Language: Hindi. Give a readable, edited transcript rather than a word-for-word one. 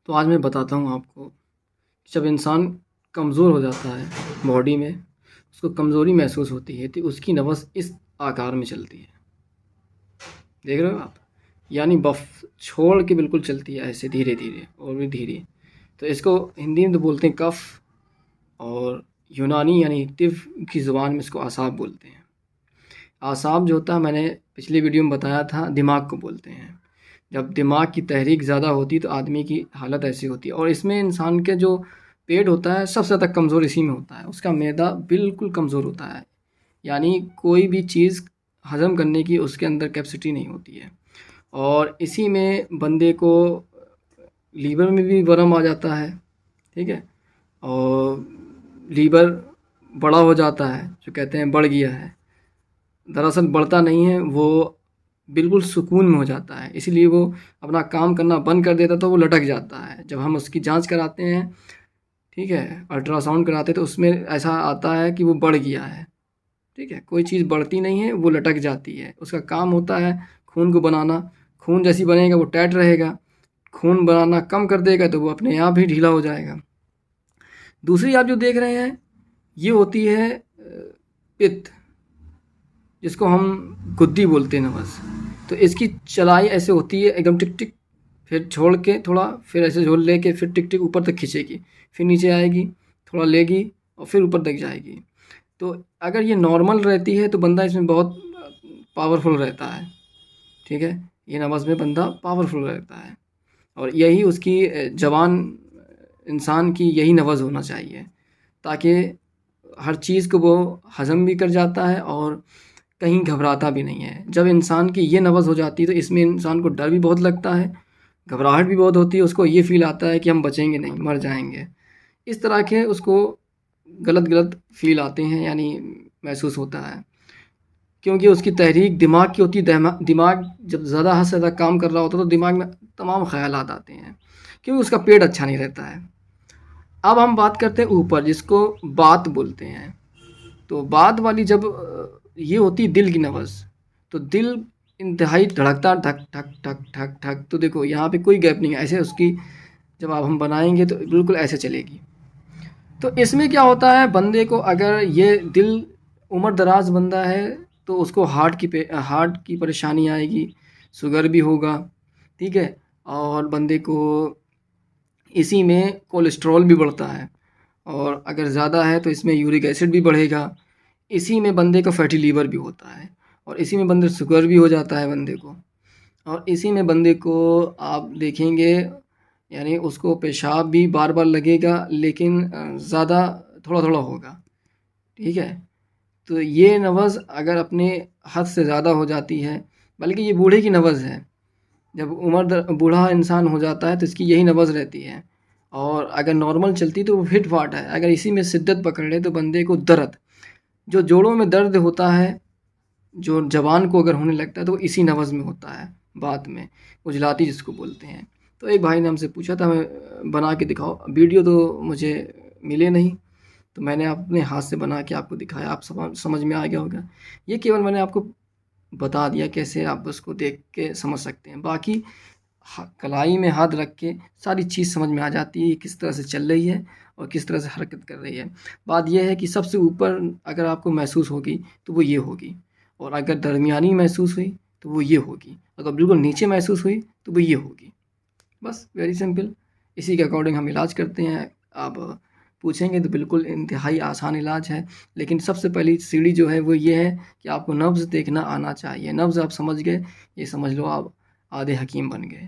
तो आज मैं बताता हूँ आपको कि जब इंसान कमज़ोर हो जाता है बॉडी में, उसको कमज़ोरी महसूस होती है तो उसकी नब्ज़ इस आकार में चलती है। देख रहे हो आप? यानी बफ छोड़ के बिल्कुल चलती है, ऐसे धीरे धीरे और भी धीरे। तो इसको हिंदी में तो बोलते हैं कफ, और यूनानी यानी तिब्ब की ज़ुबान में इसको आसाब बोलते हैं। आसाब जो होता है, मैंने पिछली वीडियो में बताया था, दिमाग को बोलते हैं। जब दिमाग की तहरीक ज़्यादा होती है तो आदमी की हालत ऐसी होती है। और इसमें इंसान के जो पेट होता है सबसे ज़्यादा कमज़ोर इसी में होता है। उसका मैदा बिल्कुल कमज़ोर होता है, यानी कोई भी चीज़ हज़म करने की उसके अंदर कैपेसिटी नहीं होती है। और इसी में बंदे को लीवर में भी वरम आ जाता है, ठीक है। और लीवर बड़ा हो जाता है, जो कहते हैं बढ़ गया है, दरअसल बढ़ता नहीं है, वो बिल्कुल सुकून में हो जाता है। इसीलिए वो अपना काम करना बंद कर देता, तो वो लटक जाता है। जब हम उसकी जांच कराते हैं, ठीक है, अल्ट्रासाउंड कराते हैं, तो उसमें ऐसा आता है कि वो बढ़ गया है, ठीक है। कोई चीज़ बढ़ती नहीं है, वो लटक जाती है। उसका काम होता है खून को बनाना। खून जैसी बनेगा वो टाइट रहेगा, खून बनाना कम कर देगा तो वो अपने आप ही ढीला हो जाएगा। दूसरी आप जो देख रहे हैं, ये होती है पित्त, जिसको हम गुद्दी बोलते हैं नवस। तो इसकी चलाई ऐसे होती है, एकदम टिक टिक, फिर छोड़ के थोड़ा, फिर ऐसे झोल लेके फिर टिक टिक ऊपर तक खींचेगी, फिर नीचे आएगी, थोड़ा लेगी और फिर ऊपर तक जाएगी। तो अगर ये नॉर्मल रहती है तो बंदा इसमें बहुत पावरफुल रहता है, ठीक है। ये नवज़ में बंदा पावरफुल रहता है, और यही उसकी जवान इंसान की यही नवज़ होना चाहिए, ताकि हर चीज़ को वो हज़म भी कर जाता है और कहीं घबराता भी नहीं है। जब इंसान की ये नब्ज़ हो जाती है तो इसमें इंसान को डर भी बहुत लगता है, घबराहट भी बहुत होती है, उसको ये फ़ील आता है कि हम बचेंगे नहीं, मर जाएंगे। इस तरह के उसको गलत गलत फ़ील आते हैं, यानी महसूस होता है, क्योंकि उसकी तहरीक दिमाग की होती है। दिमाग जब ज़्यादा हद से ज़्यादा काम कर रहा होता है तो दिमाग में तमाम ख़यालात आते हैं, क्योंकि उसका पेट अच्छा नहीं रहता है। अब हम बात करते हैं ऊपर, जिसको बात बोलते हैं। तो बात वाली जब ये होती है दिल की नब्ज़, तो दिल इंतहाई धड़कता, ठक ठक ठक ठक ठक। तो देखो यहाँ पे कोई गैप नहीं है, ऐसे उसकी जब आप हम बनाएंगे तो बिल्कुल ऐसे चलेगी। तो इसमें क्या होता है, बंदे को अगर ये दिल उम्र दराज बंदा है तो उसको हार्ट की परेशानी आएगी, शुगर भी होगा, ठीक है। और बंदे को इसी में कोलेस्ट्रॉल भी बढ़ता है, और अगर ज़्यादा है तो इसमें यूरिक एसिड भी बढ़ेगा। इसी में बंदे का फैटी लीवर भी होता है, और इसी में बंदे शुगर भी हो जाता है बंदे को। और इसी में बंदे को आप देखेंगे, यानी उसको पेशाब भी बार बार लगेगा, लेकिन ज़्यादा थोड़ा थोड़ा होगा, ठीक है। तो ये नब्ज़ अगर अपने हद से ज़्यादा हो जाती है, बल्कि ये बूढ़े की नब्ज़ है। जब बूढ़ा इंसान हो जाता है तो इसकी यही नब्ज़ रहती है, और अगर नॉर्मल चलती तो वो फिट फाट है। अगर इसी में शिद्दत पकड़ ले तो बंदे को दर्द, जो जोड़ों में दर्द होता है, जो जवान को अगर होने लगता है, तो वो इसी नब्ज़ में होता है, बात में उजलाती जिसको बोलते हैं। तो एक भाई ने हमसे पूछा था, मैं बना के दिखाओ। वीडियो तो मुझे मिले नहीं, तो मैंने अपने हाथ से बना के आपको दिखाया, आप समझ में आ गया होगा। ये केवल मैंने आपको बता दिया कैसे आप उसको देख के समझ सकते हैं। बाकी कलाई में हाथ रख के सारी चीज़ समझ में आ जाती है, ये किस तरह से चल रही है और किस तरह से हरकत कर रही है। बात यह है कि सबसे ऊपर अगर आपको महसूस होगी तो वो ये होगी, और अगर दरमियानी महसूस हुई तो वो ये होगी, अगर बिल्कुल नीचे महसूस हुई तो वो ये होगी। बस वेरी सिंपल, इसी के अकॉर्डिंग हम इलाज करते हैं। आप पूछेंगे तो बिल्कुल इंतहाई आसान इलाज है, लेकिन सबसे पहली सीढ़ी जो है वो ये है कि आपको नब्ज़ देखना आना चाहिए। नब्ज़ आप समझ गए, ये समझ लो आप आधे हकीम बन गए।